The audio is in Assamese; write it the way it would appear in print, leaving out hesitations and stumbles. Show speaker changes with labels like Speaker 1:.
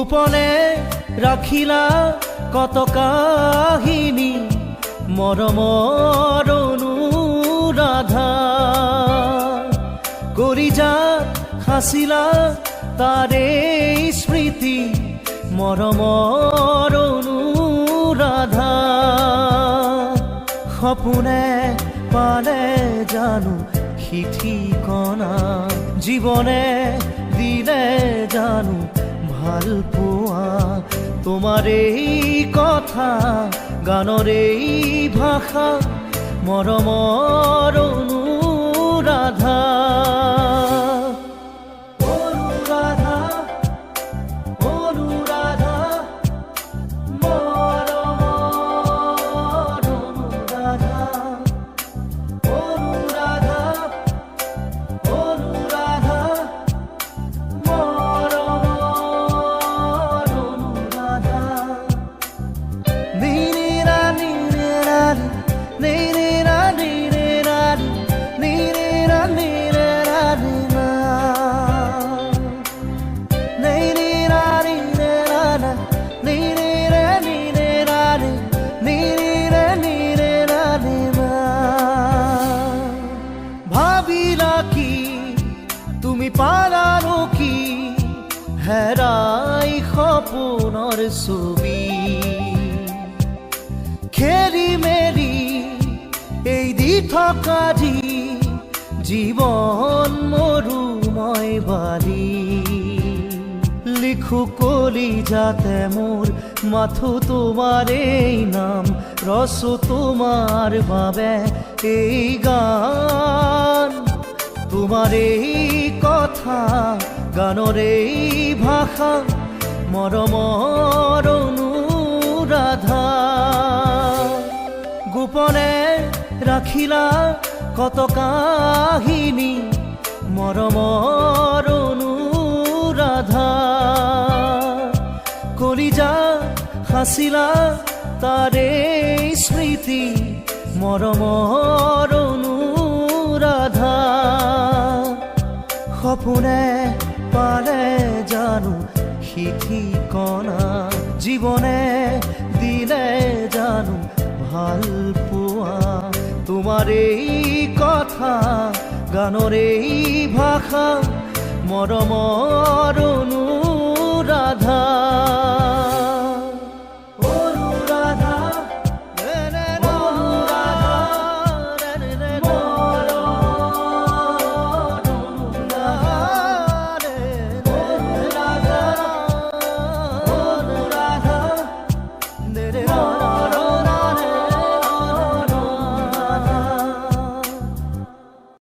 Speaker 1: গোপনে ৰাখিলা কত কাহিনী মৰমৰ অনুৰাধা কলিজাত সাঁচিলা তাৰে স্মৃতি মৰমৰ অনুৰাধা সপোনে পালে জানো ঠিকনা জীৱনে দিলে জানো ভাল পোৱা তোমাৰ এই কথা গানৰ এই ভাষা মৰমৰ অনুৰাধা অনুৰাধা অনুৰাধা মৰমৰ অনুৰাধা অনুৰাধা অনুৰাধা মৰমৰ অনুৰাধা নীৰা নীৰা নীৰা নীৰা নীৰা নীৰা নীৰা ভাবিলা কি তুমি পালানো কি হেৰাই সপোনৰ ছবি খেলি মেলি এই দি থকা জীৱন মৰুময় বালি লিখো কলিজাতে মোৰ মাথো তোমাৰ এই নাম ৰচো তোমাৰ বাবে এই গান তোমাৰ এই কথা গানৰ এই ভাষা মৰমৰ অনুৰাধা গোপনে ৰাখিলা কত কাহিনী মৰমৰ অনুৰাধা কলিজাত সাঁচিলা তাৰে স্মৃতি মৰমৰ অনুৰাধা সপোনে পালে জানো ঠিকনা জীৱনে দিলে জানো ভাল পোৱা তোমাৰ এই কথা গানৰ এই ভাষা মৰমৰ